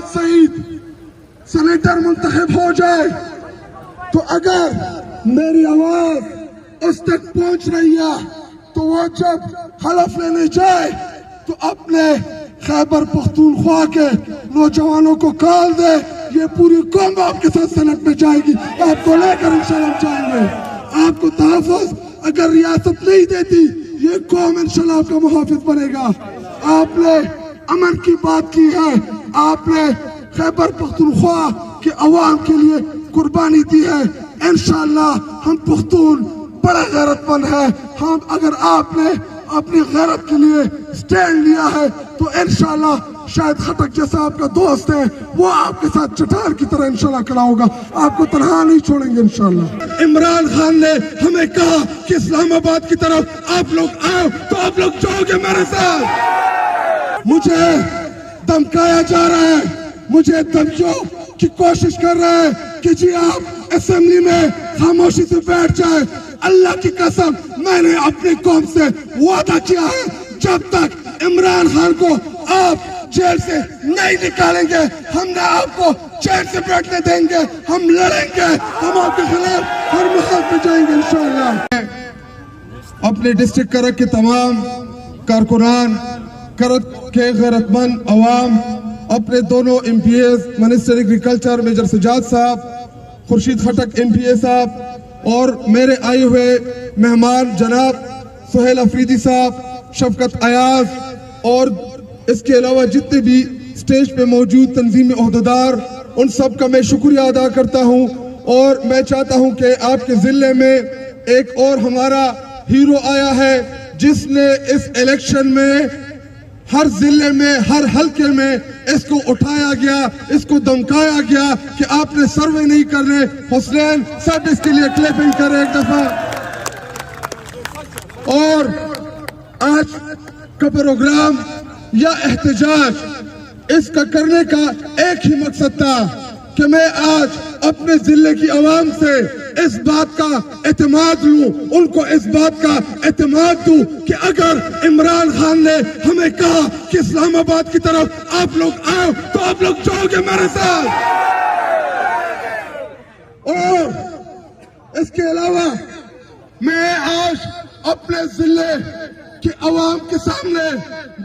جواد سعید senator منتخب ہو جائے تو اگر میری آواز اس تک پہنچ رہی ہے تو وہ جب حلف لینے جائے تو اپنے خیبر پختونخوا کے نوجوانوں کو کال دے، یہ پوری قوم آپ کے ساتھ سینٹ میں جائے گی، آپ کو لے کر انشاءاللہ ہم جائیں گے۔ آپ کو تحفظ اگر ریاست نہیں دیتی یہ قوم انشاءاللہ آپ کا محافظ بنے گا۔ آپ نے امن کی بات کی ہے، آپ نے خیبر پختونخوا کے عوام کے لیے قربانی دی ہے، انشاءاللہ ہم پختون بڑا غیرت مند ہے، ہم اگر آپ نے اپنی غیرت کے لیے سٹینڈ لیا ہے تو انشاءاللہ شاید خٹک جیسا آپ کا دوست ہے وہ آپ کے ساتھ چٹار کی طرح انشاءاللہ کھڑا ہوگا، آپ کو تنہا نہیں چھوڑیں گے انشاءاللہ۔ عمران خان نے ہمیں کہا کہ اسلام آباد کی طرف آپ لوگ آؤ تو آپ لوگ جاؤ گے میرے ساتھ۔ مجھے دھمکایا جا رہا ہے، مجھے دھمکیوں کی کوشش کر رہا ہے کہ جی آپ اسمبلی میں خاموشی سے بیٹھ جائیں۔ اللہ کی قسم میں نے اپنی قوم سے وعدہ کیا ہے جب تک عمران خان کو آپ جیل سے نہیں نکالیں گے ہم نہ آپ کو جیل سے بیٹھنے دیں گے، ہم لڑیں گے، ہم آپ کے خلاف ہر مقام پہ جائیں گے انشاءاللہ۔ اپنے ڈسٹرکٹ کرک کے تمام کارکنان، کرک کے غیرت مند عوام، اپنے دونوں M P As minister agriculture major Sajjad صاحب، Khurshid Khattak M P A صاحب اور میرے آئے ہوئے مہمان جناب سہیل افریدی صاحب، شفقت ایاز اور اس کے علاوہ جتنے بھی سٹیج پہ موجود تنظیم عہدیدار، ان سب کا میں شکریہ ادا کرتا ہوں۔ اور میں چاہتا ہوں کہ آپ کے ضلع میں ایک اور ہمارا ہیرو آیا ہے جس نے اس الیکشن میں ہر ضلع میں ہر حلقے میں اس کو اٹھایا گیا، اس کو دھمکایا گیا کہ آپ نے سروے نہیں کرنے۔ حسنین سب اس کے لیے کلیپنگ کریں ایک دفعہ۔ اور آج کا پروگرام یا احتجاج اس کا کرنے کا ایک ہی مقصد تھا کہ میں آج اپنے ضلع کی عوام سے اس بات کا اعتماد لوں، ان کو اس بات کا اعتماد دوں کہ اگر عمران خان نے ہمیں کہا کہ اسلام آباد کی طرف آپ لوگ آؤ تو آپ لوگ جاؤ گے میرے ساتھ۔ اور اس کے علاوہ میں آج اپنے ضلع کے عوام کے سامنے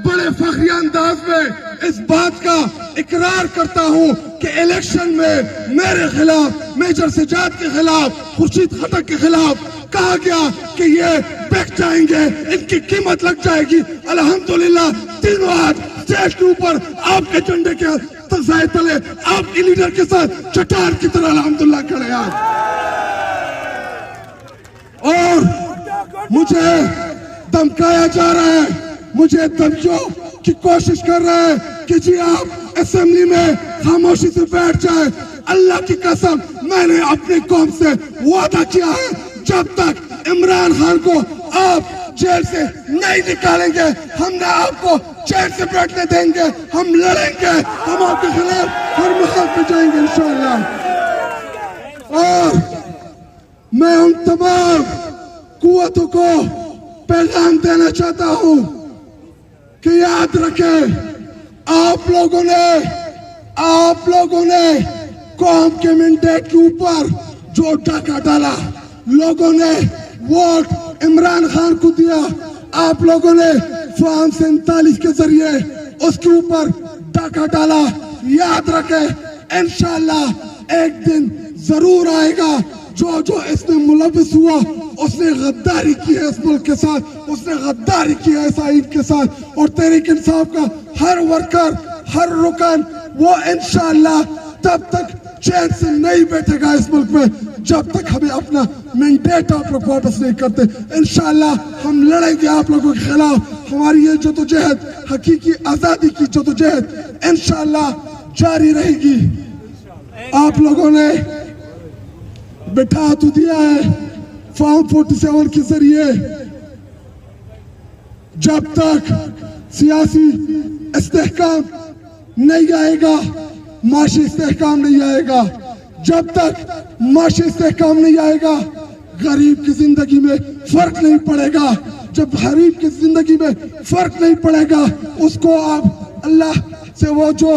بڑے فخری انداز میں اس بات کا اقرار کرتا ہوں کہ الیکشن میں میرے خلاف، میجر سجاد کے خلاف، خورشید خٹک کے خلاف کہا گیا کہ یہ بک جائیں گے، ان کی قیمت لگ جائے گی۔ الحمدللہ تینوں آج اسٹیج کے اوپر آپ کے جھنڈے کے سائے تلے آپ کے لیڈر کے ساتھ چٹار کی طرح الحمدللہ کھڑے ہیں۔ اور مجھے دھمکایا جا رہا ہے، مجھے دھمکیوں کی کوشش کر رہا ہے کہ جی آپ اسمبلی میں خاموشی سے بیٹھ جائیں۔ اللہ کی قسم میں نے اپنی قوم سے وعدہ کیا ہے جب تک عمران خان کو آپ جیل سے نہیں نکالیں گے ہم نہ آپ کو جیل سے بیٹھنے دیں گے، ہم لڑیں گے، ہم آپ کے خلاف ہر مقام پہ جائیں گے انشاءاللہ۔ اور میں ان تمام قوتوں کو پیغام دینا چاہتا ہوں کہ یاد رکھیں آپ لوگوں نے قوم کے مینڈیٹ کے اوپر جو ڈاکہ ڈالا، لوگوں نے ووٹ عمران خان کو دیا، آپ لوگوں نے فارم 47 کے ذریعے اس کے اوپر ڈاکہ ڈالا۔ یاد رکھیں انشاءاللہ ایک دن ضرور آئے گا جو اس میں ملوث ہوا اس نے غداری کی ہے اس ملک کے ساتھ، اس نے غداری کی ہے اس آئین کے ساتھ، اور تحریک انصاف کا ہر ورکر، ہر رکن وہ انشاءاللہ تب تک چین سے نہیں بیٹھے گا اس ملک میں جب تک ہمیں اپنا مینڈیٹ آپ لوگ واپس نہیں کرتے۔ انشاءاللہ ہم لڑیں گے آپ لوگوں کے خلاف، ہماری یہ جدوجہد، حقیقی آزادی کی جدوجہد انشاءاللہ جاری رہے گی۔ آپ لوگوں نے بٹھا تو دیا ہے فارم 47 کے ذریعے، جب تک سیاسی استحکام نہیں آئے گا معاشی استحکام نہیں آئے گا، جب تک معاشی استحکام نہیں آئے گا غریب کی زندگی میں فرق نہیں پڑے گا، جب غریب کی زندگی میں فرق نہیں پڑے گا اس کو آپ اللہ سے وہ جو